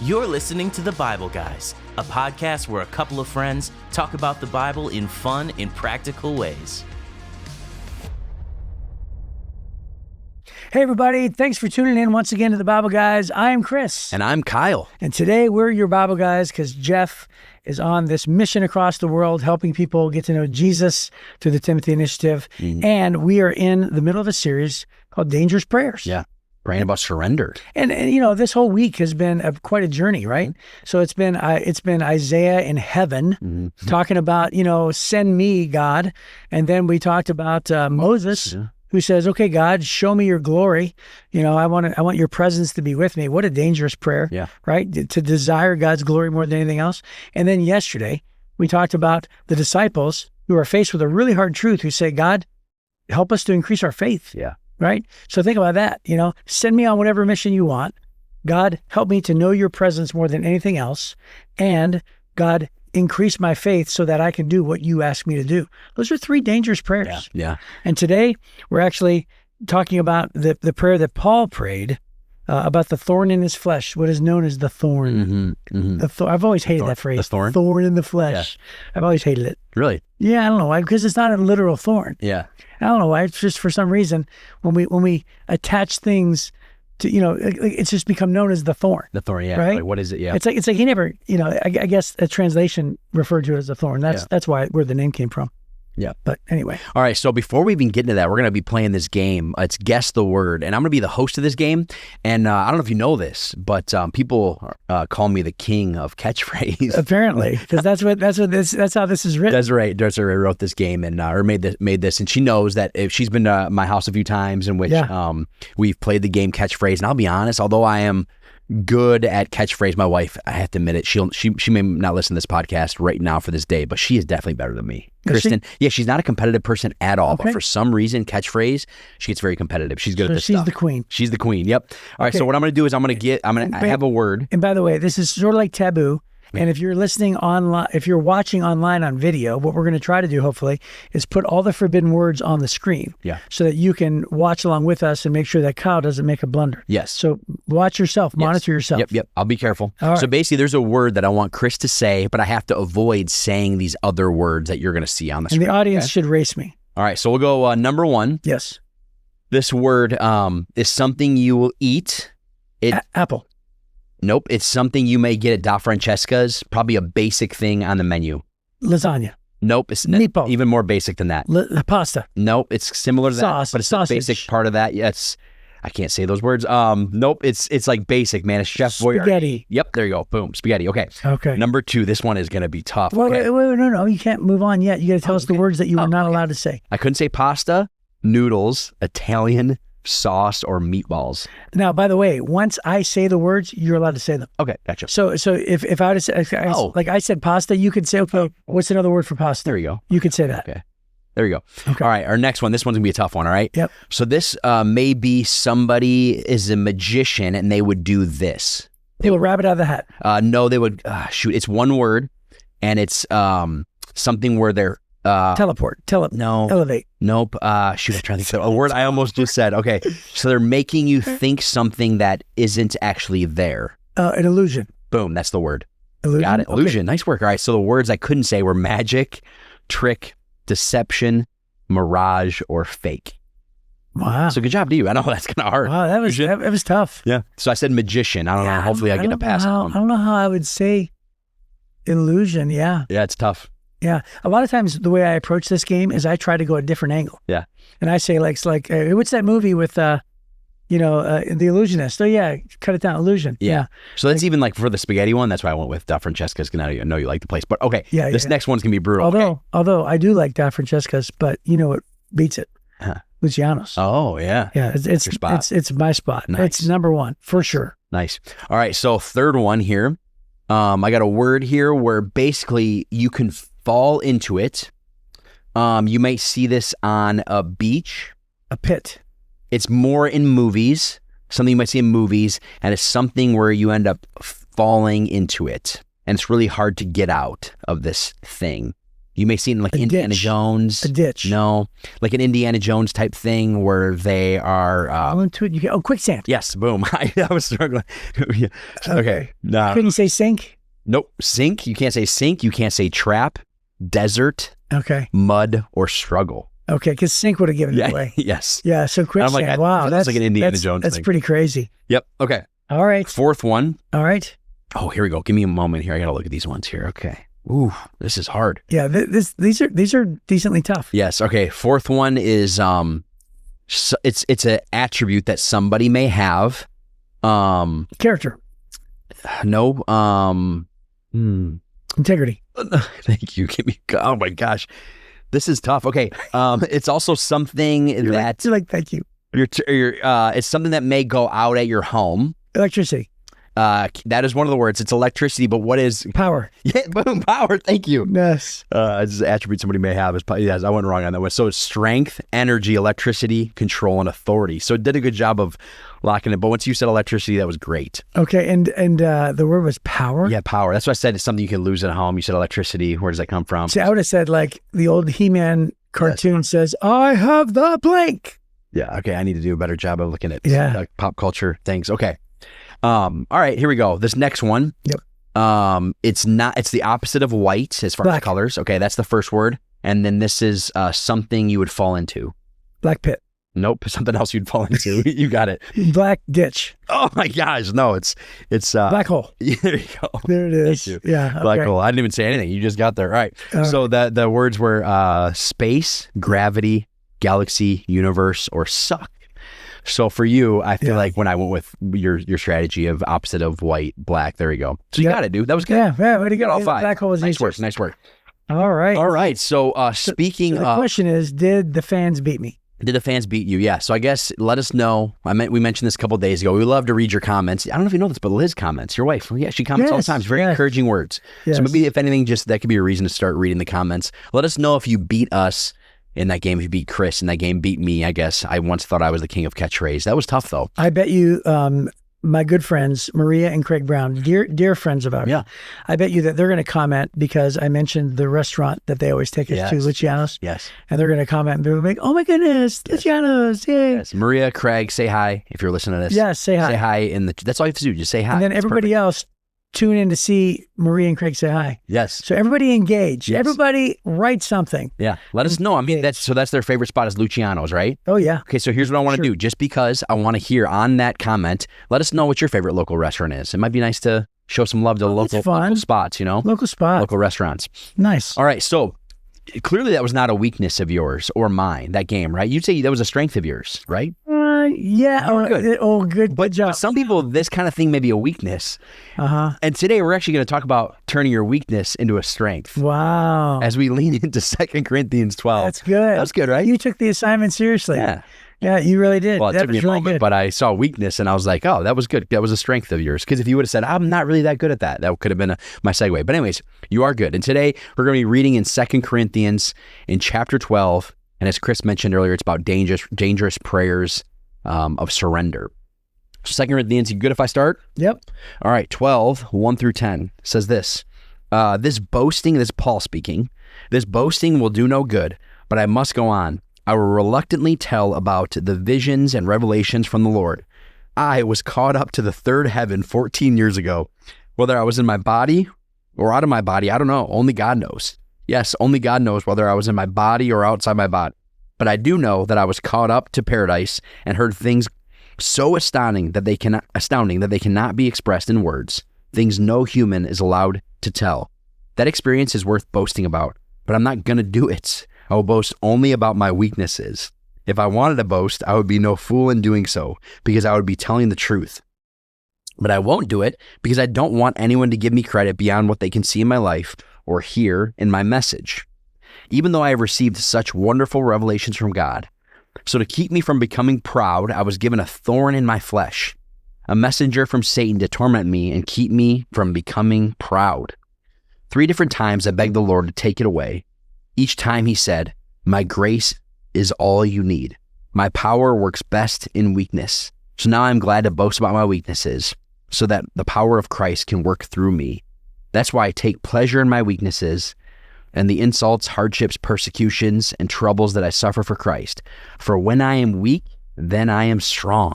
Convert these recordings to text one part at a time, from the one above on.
You're listening to The Bible Guys, a podcast where a couple of friends talk about the Bible in fun and practical ways. Hey everybody, thanks for tuning in once again to The Bible Guys. I'm Chris. And I'm Kyle. And today we're your Bible Guys because Jeff is on this mission across the world helping people get to know Jesus through the Timothy Initiative. And we are in the middle of a series called Dangerous Prayers. Yeah. Praying about surrender. And you know, this whole week has been quite a journey, right? So it's been Isaiah in heaven talking about, send me, God. And then we talked about Moses, who says, okay, God, show me your glory. I want your presence to be with me. What a dangerous prayer, right? To desire God's glory more than anything else. And then yesterday, we talked about the disciples who are faced with a really hard truth, who say, God, help us to increase our faith. Yeah. Right? So think about that, send me on whatever mission you want. God, help me to know your presence more than anything else. And God, increase my faith so that I can do what you ask me to do. Those are three dangerous prayers. Yeah. And today we're actually talking about the prayer that Paul prayed about the thorn in his flesh, what is known as the thorn. I've always hated that phrase. The thorn? Thorn in the flesh. Yeah. I've always hated it. Really? Yeah, I don't know why, because it's not a literal thorn. Yeah. I don't know why. It's just for some reason when we attach things to, it's just become known as the thorn. The thorn, yeah. Right? Like, what is it? Yeah. It's like he never, I guess a translation referred to it as a thorn. That's where the name came from. Yeah. But anyway. All right. So before we even get into that, we're going to be playing this game. It's Guess the Word. And I'm going to be the host of this game. And I don't know if you know this, but people call me the king of catchphrase. Apparently, because that's how this is written. Desiree wrote this game and or made this. And she knows that if she's been to my house a few times in which we've played the game Catchphrase. And I'll be honest, although I am good at catchphrase, my wife, I have to admit it, she may not listen to this podcast right now for this day, but she is definitely better than me. Kristen, she's not a competitive person at all, but for some reason, catchphrase, she gets very competitive. She's good at this stuff. She's the queen. She's the queen. Yep. All right. So what I'm going to do is I have a word. And by the way, this is sort of like taboo. And if you're listening online, if you're watching online on video, what we're going to try to do, hopefully, is put all the forbidden words on the screen. Yeah. So that you can watch along with us and make sure that Kyle doesn't make a blunder. Yes. So watch yourself, monitor yourself. Yep. I'll be careful. All right. So basically, there's a word that I want Chris to say, but I have to avoid saying these other words that you're going to see on the screen. And the audience should race me. All right. So we'll go number one. Yes. This word is something you will eat. Apple. Nope. It's something you may get at Da Francesca's. Probably a basic thing on the menu. Lasagna. Nope. It's meatball. Even more basic than that. Pasta. Nope. It's similar to Sauce. that, but it's sausage. a basic part of that. Yeah, I can't say those words. Nope. It's like basic, man. It's Chef Boyardee. Spaghetti. Yep. There you go. Boom. Spaghetti. Okay. Number two. This one is going to be tough. Well, okay. wait, no. You can't move on yet. You got to tell us the words that you were not allowed to say. I couldn't say pasta, noodles, Italian, sauce, or meatballs. Now, by the way, once I say the words, you're allowed to say them. Okay, gotcha. So if I would have said, like I said pasta, you could say, okay, what's another word for pasta? There you go. You could say that. Okay. There you go. Okay. All right, our next one. This one's going to be a tough one, all right? Yep. So this may be somebody is a magician and they would do this. They will rabbit out of the hat. No, they would, it's one word and it's something where they're teleport. No. Elevate. Nope. I'm trying to think of a word I almost just said. Okay. So they're making you think something that isn't actually there. An illusion. Boom. That's the word. Illusion? Got it. Okay. Illusion. Nice work. All right. So the words I couldn't say were magic, trick, deception, mirage, or fake. Wow. So good job to you. I know that's kind of hard. Wow, that was tough. Yeah. So I said magician. I don't know. Hopefully I get a pass. I don't know how I would say illusion. Yeah. Yeah, it's tough. Yeah. A lot of times the way I approach this game is I try to go a different angle. Yeah. And I say like what's that movie with, The Illusionist? Oh yeah, cut it down. Illusion. Yeah. So that's even like for the spaghetti one. That's why I went with Da Francesca's because I know you like the place. But okay. Yeah. This next one's going to be brutal. Although I do like Da Francesca's, but you know what beats it? Huh. Luciano's. Oh yeah. Yeah. It's your spot. It's my spot. Nice. It's number one for sure. Nice. All right. So third one here. I got a word here where basically you can fall into it. You might see this on a beach. A pit. It's more in movies, something you might see in movies, and it's something where you end up falling into it. And it's really hard to get out of this thing. You may see it in like Indiana ditch. Jones. A ditch. No, like an Indiana Jones type thing where they are. Into it. Quicksand. Yes, boom. I was struggling. Yeah. Okay. No. Couldn't you say sink? Nope. Sink. You can't say sink. You can't say trap, desert, Okay. mud, or struggle. Okay, because sink would have given it away. Yes. Yeah, so quicksand. I'm like, wow, that's like an Indiana Jones That's thing. pretty crazy. Yep. Okay. All right. Fourth one. All right. Oh, here we go. Give me a moment here. I got to look at these ones here. Okay. Ooh, this is hard. Yeah, these are decently tough. Yes. Okay. Fourth one is it's an attribute that somebody may have. Character. No. Integrity. Thank you. Give me. Oh my gosh, this is tough. Okay. It's also something that You're like, thank you. it's something that may go out at your home. Electricity. That is one of the words. It's electricity, but what is Power. Yeah, boom, power. Thank you. Yes. It's an attribute somebody may have. Yes, I went wrong on that one. So it's strength, energy, electricity, control, and authority. So it did a good job of locking it. But once you said electricity, that was great. Okay, and the word was power? Yeah, power. That's why I said it's something you can lose at home. You said electricity. Where does that come from? See, I would have said like the old He-Man cartoon says, I have the blank. Yeah, okay. I need to do a better job of looking at pop culture things. Okay. All right, here we go. This next one. Yep. It's the opposite of white as far as colors. Okay, that's the first word. And then this is something you would fall into. Black pit. Nope, something else you'd fall into. You got it. Black ditch. Oh my gosh, no, it's black hole. There you go. There it is. Yeah. Black hole. I didn't even say anything. You just got there. All right. So the words were space, gravity, galaxy, universe, or suck. So for you, I feel like when I went with your strategy of opposite of white, black, there you go. So you got it, dude. That was good. Yeah, way to go. All five. Black hole was nice work. Nice work. All right. All right. So speaking so the question is, did the fans beat me? Did the fans beat you? Yeah. So I guess let us know. We mentioned this a couple of days ago. We love to read your comments. I don't know if you know this, but Liz comments, your wife. Yeah, she comments all the time. It's very encouraging words. Yes. So maybe if anything, just that could be a reason to start reading the comments. Let us know if you beat us in that game. If you beat Chris in that game, beat me. I guess I once thought I was the king of catchphrase. That was tough though. I bet you, my good friends, Maria and Craig Brown, dear friends of ours. Yeah. I bet you that they're going to comment because I mentioned the restaurant that they always take us to, Luciano's. Yes. And they're going to comment and be like, oh my goodness, Luciano's, yay. Yes. Maria, Craig, say hi if you're listening to this. Yes, say hi. Say hi that's all you have to do. Just say hi. And then everybody else tune in to see Maria and Craig say hi. Yes. So everybody engage. Yes. Everybody write something. Yeah. Let us know. I mean, that's their favorite spot is Luciano's, right? Oh, yeah. Okay, so here's what I want to do. Just because I want to hear on that comment, let us know what your favorite local restaurant is. It might be nice to show some love to local spots, you know? Local spots. Local restaurants. Nice. All right, so clearly that was not a weakness of yours or mine, that game, right? You'd say that was a strength of yours, right? Yeah. Good. But job. some people, this kind of thing may be a weakness. Uh-huh. And today we're actually going to talk about turning your weakness into a strength. Wow. As we lean into 2 Corinthians 12. That's good. That's good, right? You took the assignment seriously. Yeah. Yeah, you really did. Well, it took me a really moment, but I saw weakness and I was like, oh, that was good. That was a strength of yours. Because if you would have said, I'm not really that good at that, that could have been my segue. But anyways, you are good. And today we're going to be reading in 2 Corinthians in chapter 12. And as Chris mentioned earlier, it's about dangerous prayers of surrender. So 2 Corinthians, you good if I start? Yep. All right, 12, 1 through 10 says this. This boasting, this is Paul speaking, this boasting will do no good, but I must go on. I will reluctantly tell about the visions and revelations from the Lord. I was caught up to the third heaven 14 years ago. Whether I was in my body or out of my body, I don't know. Only God knows. Yes, only God knows whether I was in my body or outside my body. But I do know that I was caught up to paradise and heard things so astounding that they cannot be expressed in words, things no human is allowed to tell. That experience is worth boasting about, but I'm not going to do it. I will boast only about my weaknesses. If I wanted to boast, I would be no fool in doing so, because I would be telling the truth. But I won't do it because I don't want anyone to give me credit beyond what they can see in my life or hear in my message, even though I have received such wonderful revelations from God. So to keep me from becoming proud, I was given a thorn in my flesh, a messenger from Satan to torment me and keep me from becoming proud. 3 different times I begged the Lord to take it away. Each time he said, my grace is all you need. My power works best in weakness. So now I'm glad to boast about my weaknesses so that the power of Christ can work through me. That's why I take pleasure in my weaknesses, and the insults, hardships, persecutions, and troubles that I suffer for Christ. For when I am weak, then I am strong.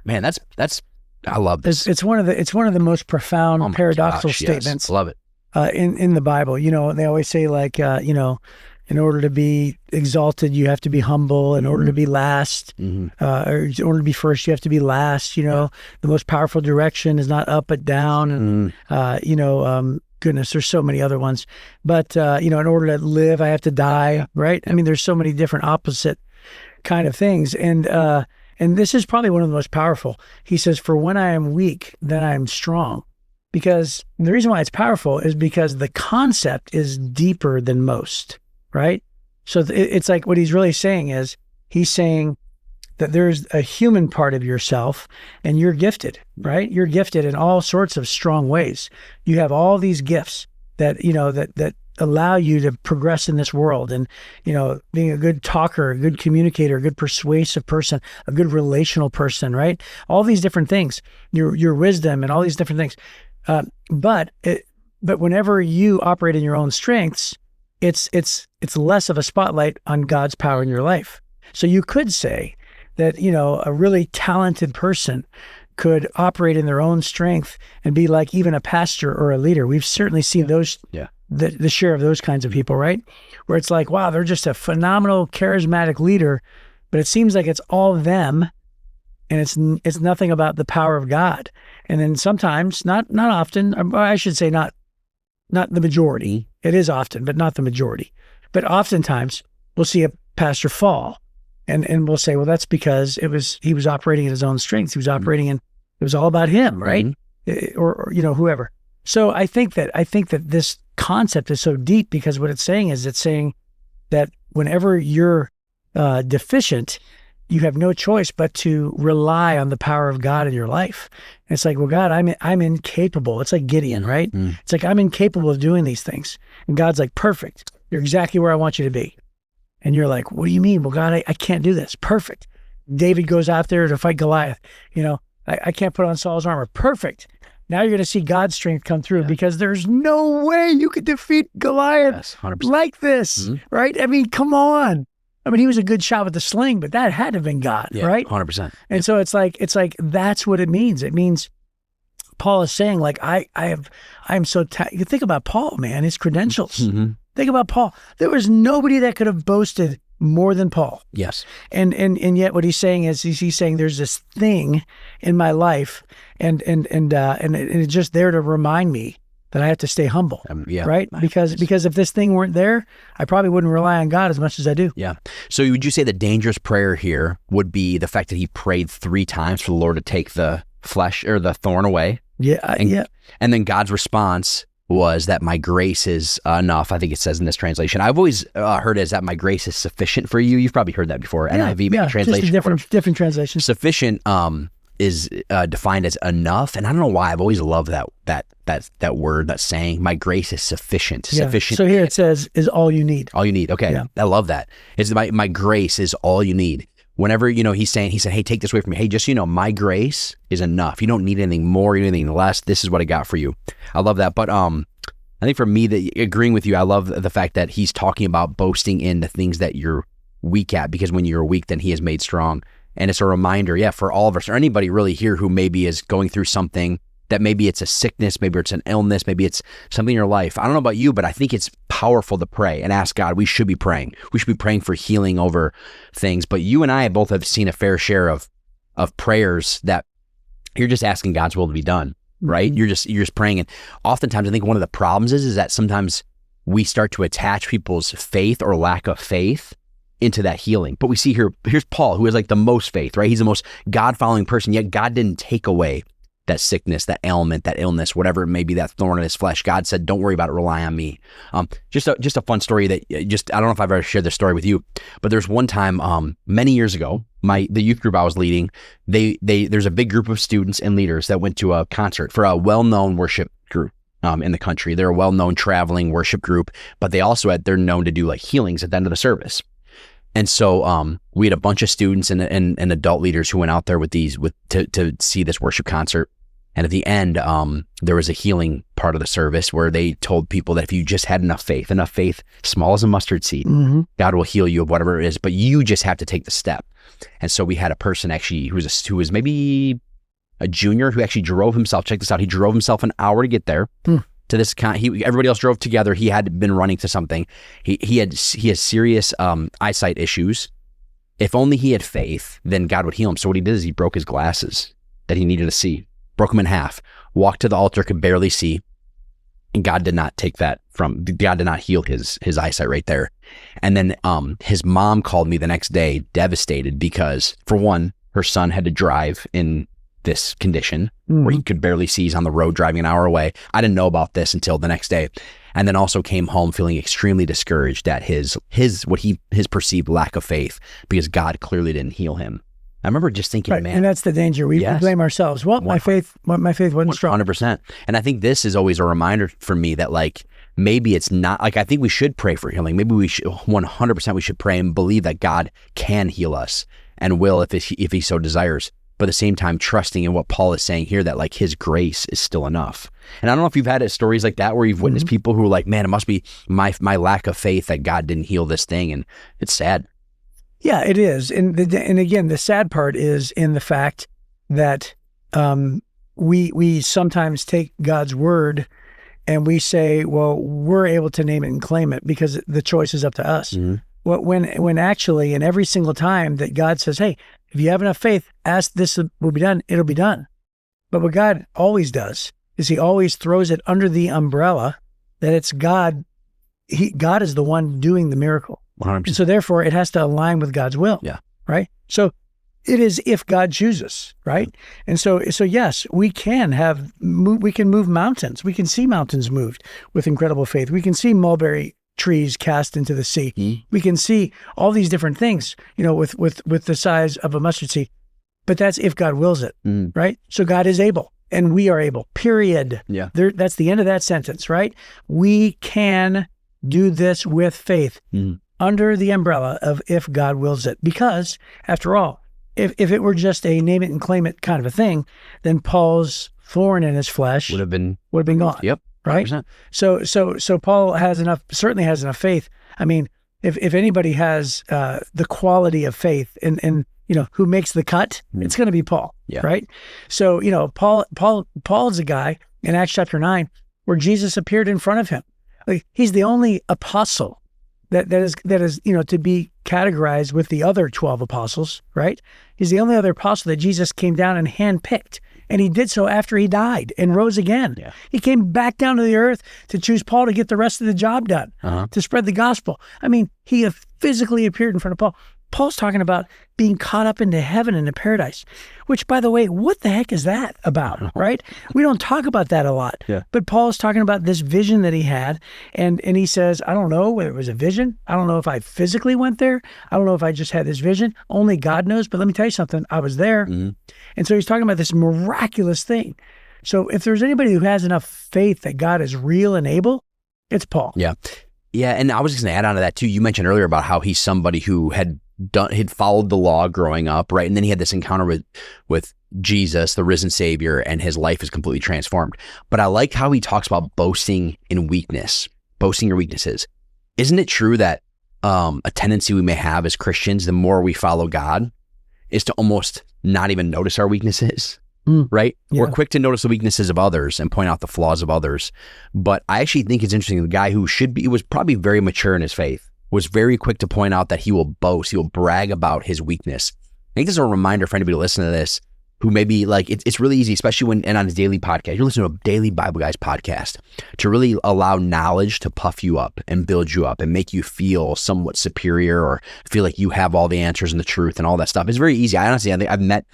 Man, that's I love this. It's one of the most profound paradoxical statements. Yes. Love it. In the Bible. They always say like, in order to be exalted, you have to be humble. In order to be last, or in order to be first, you have to be last. The most powerful direction is not up but down. And goodness, there's so many other ones. But in order to live, I have to die. Right? I mean, there's so many different opposite kind of things. And this is probably one of the most powerful. He says, "For when I am weak, then I am strong." Because the reason why it's powerful is because the concept is deeper than most, right? So it's like what he's really saying is, he's saying that there's a human part of yourself and you're gifted, right? You're gifted in all sorts of strong ways. You have all these gifts that, that allow you to progress in this world, and being a good talker, a good communicator, a good persuasive person, a good relational person, right? All these different things, your wisdom and all these different things. But whenever you operate in your own strengths, it's less of a spotlight on God's power in your life. So you could say that a really talented person could operate in their own strength and be like even a pastor or a leader. We've certainly seen those. Yeah. The share of those kinds of people, right? Where it's like, wow, they're just a phenomenal, charismatic leader, but it seems like it's all them, and it's nothing about the power of God. And then sometimes, not often, or I should say not the majority. It is often, but not the majority. But oftentimes, we'll see a pastor fall, and we'll say, well, that's because he was operating in his own strengths. He was operating in, it was all about him, right? Or whoever. So I think that this concept is so deep, because what it's saying that whenever you're deficient, you have no choice but to rely on the power of God in your life. And it's like, well, God, I'm incapable. It's like Gideon, right? It's like, I'm incapable of doing these things. And God's like, perfect. You're exactly where I want you to be. And you're like, what do you mean? Well, God, I can't do this. Perfect. David goes out there to fight Goliath. I can't put on Saul's armor. Perfect. Now you're going to see God's strength come through, because there's no way you could defeat Goliath like this, right? I mean, come on. I mean, he was a good shot with the sling, but that had to have been God, right? 100%. And so it's like that's what it means. It means Paul is saying, like, I'm so you think about Paul, man, his credentials. Think about Paul. There was nobody that could have boasted more than Paul. Yes. And yet what he's saying is, he's saying there's this thing in my life, and it's just there to remind me that I have to stay humble, right? Because if this thing weren't there, I probably wouldn't rely on God as much as I do. Yeah. So would you say the dangerous prayer here would be the fact that he prayed 3 times for the Lord to take the flesh or the thorn away? Yeah. And then God's response was that my grace is enough. I think it says in this translation. I've always heard it as that my grace is sufficient for you. You've probably heard that before. NIV translation. Just different translations. Sufficient is defined as enough, and I don't know why I've always loved that word, that saying. My grace is sufficient. Yeah. Sufficient. So here it says is all you need. All you need. Okay. Yeah. I love that. It's my grace is all you need. Whenever, he said, hey, take this away from me. Hey, just, my grace is enough. You don't need anything more, anything less. This is what I got for you. I love that. But I think for me, agreeing with you, I love the fact that he's talking about boasting in the things that you're weak at, because when you're weak, then he is made strong. And it's a reminder, for all of us, or anybody really here who maybe is going through something, that maybe it's a sickness, maybe it's an illness, maybe it's something in your life. I don't know about you, but I think it's powerful to pray and ask God. We should be praying. We should be praying for healing over things. But you and I both have seen a fair share of prayers that you're just asking God's will to be done, right? You're just praying. And oftentimes I think one of the problems is that sometimes we start to attach people's faith or lack of faith into that healing. But we see here's Paul, who has like the most faith, right? He's the most God-following person, yet God didn't take away that sickness, that ailment, that illness, whatever it may be, that thorn in his flesh. God said, don't worry about it, rely on me. Just a fun story that I don't know if I've ever shared this story with you, but there's one time many years ago, the youth group I was leading, there's a big group of students and leaders that went to a concert for a well-known worship group in the country. They're a well-known traveling worship group, but they're known to do like healings at the end of the service. And so we had a bunch of students and adult leaders who went out there to see this worship concert. And at the end, there was a healing part of the service where they told people that if you just had enough faith, small as a mustard seed, God will heal you of whatever it is, but you just have to take the step. And so we had a person actually who was maybe a junior who actually drove himself. Check this out. He drove himself an hour to get there to this everybody else drove together. He had been running to something. He has serious eyesight issues. If only he had faith, then God would heal him. So what he did is he broke his glasses that he needed to see. Broke him in half, walked to the altar, could barely see, and God did not heal his eyesight right there. And then his mom called me the next day, devastated, because for one, her son had to drive in this condition where he could barely see. He's on the road driving an hour away. I didn't know about this until the next day, and then also came home feeling extremely discouraged at his perceived lack of faith because God clearly didn't heal him. I remember just thinking, man. And that's the danger. We blame ourselves. Well, my faith wasn't strong. 100%. And I think this is always a reminder for me that maybe it's not, I think we should pray for healing. Maybe we should, 100% we should pray and believe that God can heal us and will if he so desires. But at the same time, trusting in what Paul is saying here, that his grace is still enough. And I don't know if you've had stories like that where you've witnessed people who are man, it must be my lack of faith that God didn't heal this thing. And it's sad. Yeah, it is. And again, the sad part is in the fact that we sometimes take God's word and we say, well, we're able to name it and claim it because the choice is up to us. When actually, in every single time that God says, hey, if you have enough faith, ask this will be done, it'll be done. But what God always does is he always throws it under the umbrella that it's God. God is the one doing the miracle. 100%. And so therefore it has to align with God's will. Yeah. Right. So it is if God chooses. Right. And so yes, we can move mountains. We can see mountains moved with incredible faith. We can see mulberry trees cast into the sea. We can see all these different things, with the size of a mustard seed, but that's if God wills it. Right. So God is able and we are able, period. Yeah. That's the end of that sentence, right? We can do this with faith under the umbrella of if God wills it. Because after all, if it were just a name it and claim it kind of a thing, then Paul's thorn in his flesh would have been gone. Yep. 100%. Right. So Paul certainly has enough faith. I mean, if anybody has the quality of faith and who makes the cut, it's going to be Paul. Yeah. Right. So, Paul is a guy in Acts chapter 9 where Jesus appeared in front of him. He's the only apostle that is to be categorized with the other 12 apostles, right? He's the only other apostle that Jesus came down and handpicked, and he did so after he died and rose again. Yeah. He came back down to the earth to choose Paul to get the rest of the job done, to spread the gospel. I mean, he physically appeared in front of Paul. Paul's talking about being caught up into heaven and into paradise, which, by the way, what the heck is that about, right? We don't talk about that a lot. Yeah. But Paul's talking about this vision that he had, and he says, I don't know whether it was a vision. I don't know if I physically went there. I don't know if I just had this vision. Only God knows. But let me tell you something. I was there. And so he's talking about this miraculous thing. So if there's anybody who has enough faith that God is real and able, it's Paul. Yeah. Yeah. And I was just going to add on to that too. You mentioned earlier about how he's somebody who had followed the law growing up, right? And then he had this encounter with Jesus, the risen Savior, and his life is completely transformed. But I like how he talks about boasting in weakness, boasting your weaknesses. Isn't it true that a tendency we may have as Christians, the more we follow God, is to almost not even notice our weaknesses, right? Yeah. We're quick to notice the weaknesses of others and point out the flaws of others. But I actually think it's interesting, the guy who was probably very mature in his faith, was very quick to point out that he will boast, he will brag about his weakness. I think this is a reminder for anybody to listen to this who maybe it's really easy, especially and on his daily podcast, you're listening to a daily Bible Guys podcast, to really allow knowledge to puff you up and build you up and make you feel somewhat superior or feel like you have all the answers and the truth and all that stuff. It's very easy. I think I've met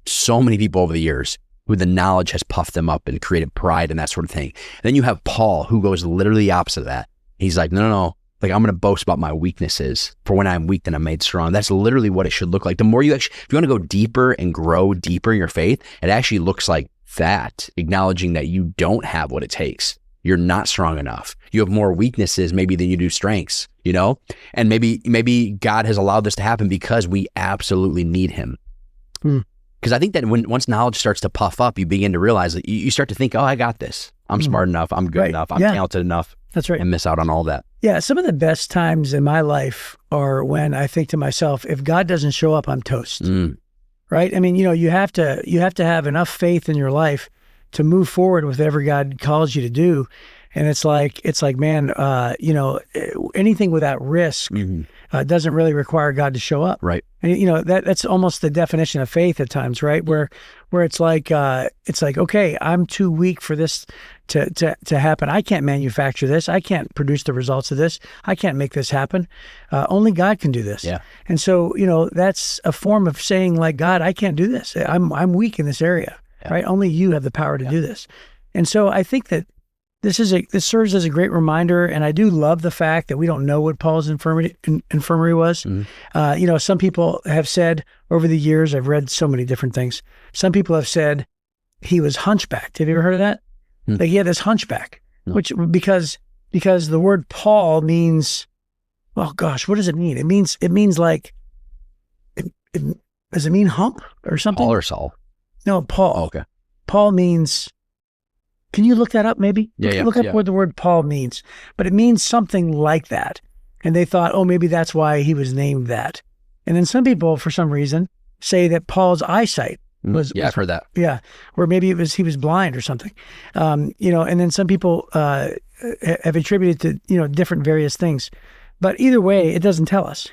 so many people over the years who the knowledge has puffed them up and created pride and that sort of thing. And then you have Paul, who goes literally the opposite of that. He's like, no. Like, I'm going to boast about my weaknesses, for when I'm weak, then I'm made strong. That's literally what it should look like. The more if you want to go deeper and grow deeper in your faith, it actually looks like that, acknowledging that you don't have what it takes. You're not strong enough. You have more weaknesses maybe than you do strengths, and maybe God has allowed this to happen because we absolutely need him. Because I think that once knowledge starts to puff up, you begin to realize that you start to think, oh, I got this. I'm smart enough. I'm good enough. I'm talented enough. That's right. And miss out on all that. Yeah. Some of the best times in my life are when I think to myself, if God doesn't show up, I'm toast. Right? I mean, you have to have enough faith in your life to move forward with whatever God calls you to do. And it's like, man, anything without risk doesn't really require God to show up. Right. And that's almost the definition of faith at times, right? Where it's like, okay, I'm too weak for this to happen. I can't manufacture this. I can't produce the results of this. I can't make this happen. Only God can do this. Yeah. And so, that's a form of saying, like, God, I can't do this. I'm weak in this area, right? Only you have the power to do this. And so I think that this serves as a great reminder, and I do love the fact that we don't know what Paul's infirmary was. Some people have said over the years, I've read so many different things. Some people have said he was hunchbacked. Have you ever heard of that? Like he had this hunchback, which because the word Paul means, well, gosh, what does it mean? It means like, does it mean hump or something? Paul or Saul? No, Paul. Oh, okay. Paul means. Can you look that up maybe? Look up what the word Paul means. But it means something like that. And they thought, oh, maybe that's why he was named that. And then some people, for some reason, say that Paul's eyesight was... I've heard that. Yeah. Or maybe he was blind or something. And then some people have attributed to, different various things. But either way, it doesn't tell us.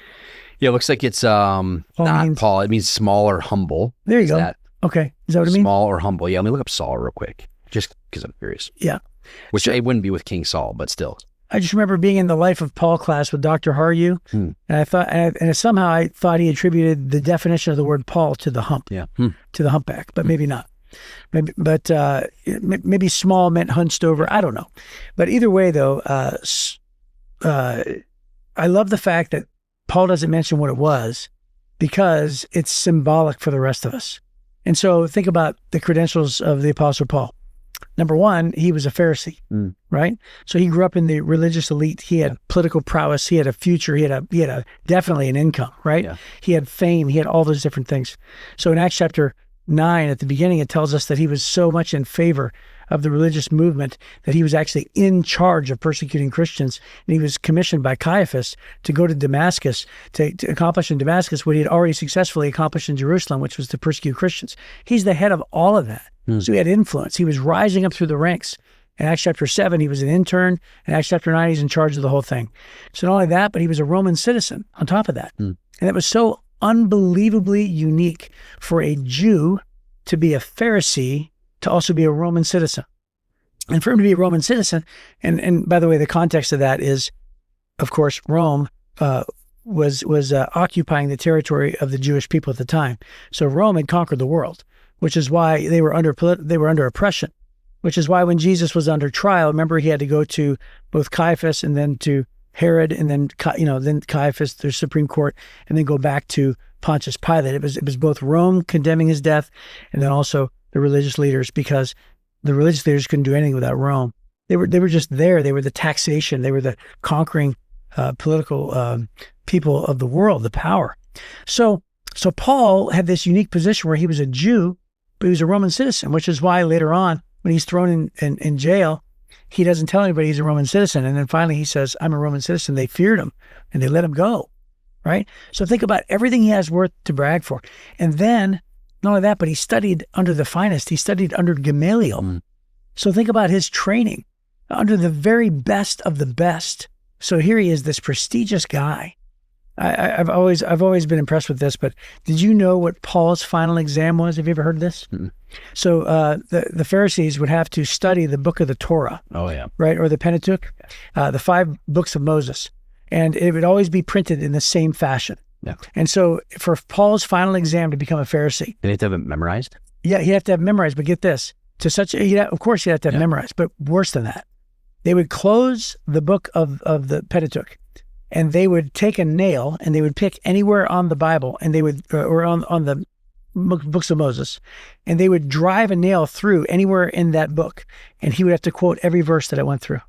Yeah, it looks like it's not Paul. It means small or humble. There you go. Okay. Is that what it means? Small or humble. Yeah, let me look up Saul real quick. Just because I'm curious. Yeah. Which it wouldn't be with King Saul, but still. I just remember being in the Life of Paul class with Dr. Haryu, and I thought, and somehow I thought he attributed the definition of the word Paul to the hump, to the humpback, but maybe not. Maybe small meant hunched over. I don't know. But either way, though, I love the fact that Paul doesn't mention what it was because it's symbolic for the rest of us. And so think about the credentials of the Apostle Paul. Number one, he was a Pharisee, right? So he grew up in the religious elite. He had political prowess. He had a future. He had definitely an income, right? Yeah. He had fame. He had all those different things. So in Acts chapter 9, at the beginning, it tells us that he was so much in favor of the religious movement that he was actually in charge of persecuting Christians. And he was commissioned by Caiaphas to go to Damascus to accomplish in Damascus what he had already successfully accomplished in Jerusalem, which was to persecute Christians. He's the head of all of that. So he had influence. He was rising up through the ranks. In Acts chapter 7, he was an intern. In Acts chapter 9, he's in charge of the whole thing. So not only that, but he was a Roman citizen on top of that. And it was so unbelievably unique for a Jew to be a Pharisee to also be a Roman citizen. And for him to be a Roman citizen, and by the way, the context of that is, of course, Rome was occupying the territory of the Jewish people at the time. So Rome had conquered the world, which is why they were under oppression, which is why when Jesus was under trial, remember he had to go to both Caiaphas and then to Herod, and then then Caiaphas, the Supreme Court, and then go back to Pontius Pilate. It was both Rome condemning his death, and then also the religious leaders, because the religious leaders couldn't do anything without Rome. They were just there. They were the taxation. They were the conquering political people of the world, the power. So Paul had this unique position where he was a Jew, but he was a Roman citizen, which is why later on, when he's thrown in jail, he doesn't tell anybody he's a Roman citizen. And then finally he says, I'm a Roman citizen. They feared him and they let him go, right? So think about everything he has worth to brag for. And then, not only that, but he studied under the finest. He studied under Gamaliel. So think about his training under the very best of the best. So here he is, this prestigious guy. I've always been impressed with this, but did you know what Paul's final exam was? Have you ever heard of this? So the Pharisees would have to study the book of the Torah. Oh, yeah. Right? Or the Pentateuch, the 5 books of Moses. And it would always be printed in the same fashion. Yeah. And so for Paul's final exam to become a Pharisee. Did he have to have it memorized? Yeah, he'd have to have memorized, but get this. Of course he'd have to have memorized, but worse than that. They would close the book of the Pentateuch, and they would take a nail and they would pick anywhere on the Bible, and they would, or on the books of Moses, and they would drive a nail through anywhere in that book, and he would have to quote every verse that it went through.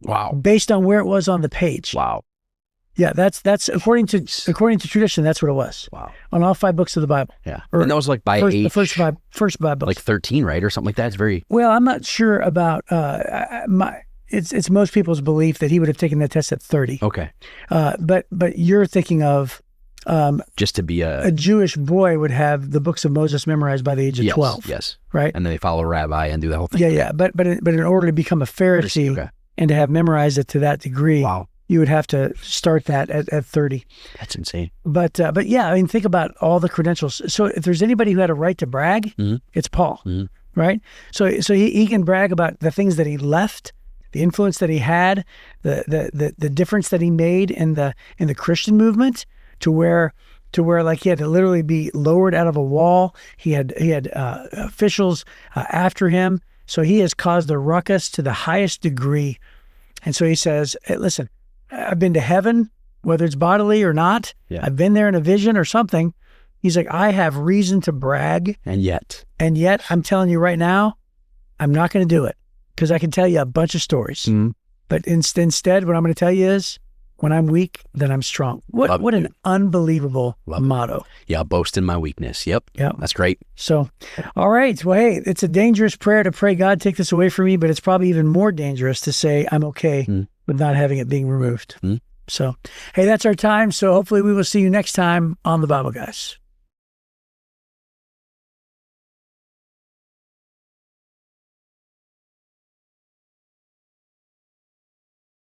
Wow. Based on where it was on the page. Wow. Yeah, that's according to tradition. That's what it was. Wow. On all 5 books of the Bible. Yeah. And that was like by age. The first five books. Like 13, right, or something like that. It's very. Well, I'm not sure about It's most people's belief that he would have taken that test at 30. Okay. But you're thinking of. Just to be a Jewish boy would have the books of Moses memorized by the age of 12. Yes. Right. And then they follow a rabbi and do the whole thing. Yeah. But in order to become a Pharisee and to have memorized it to that degree, wow, you would have to start that at 30. That's insane. But yeah, I mean, think about all the credentials. So if there's anybody who had a right to brag, it's Paul, right? So he can brag about the things that he left, the influence that he had, the difference that he made in the Christian movement, to where like he had to literally be lowered out of a wall. He had officials after him. So he has caused a ruckus to the highest degree. And so he says, hey, listen, I've been to heaven, whether it's bodily or not. Yeah. I've been there in a vision or something. He's like, I have reason to brag. And yet I'm telling you right now, I'm not going to do it, because I can tell you a bunch of stories. But instead, what I'm going to tell you is, when I'm weak, then I'm strong. What an unbelievable motto. Yeah, boast in my weakness. Yep. That's great. So, all right. Well, hey, it's a dangerous prayer to pray, God, take this away from me, but it's probably even more dangerous to say I'm okay with not having it being removed. So, hey, that's our time. So hopefully we will see you next time on The Bible Guys.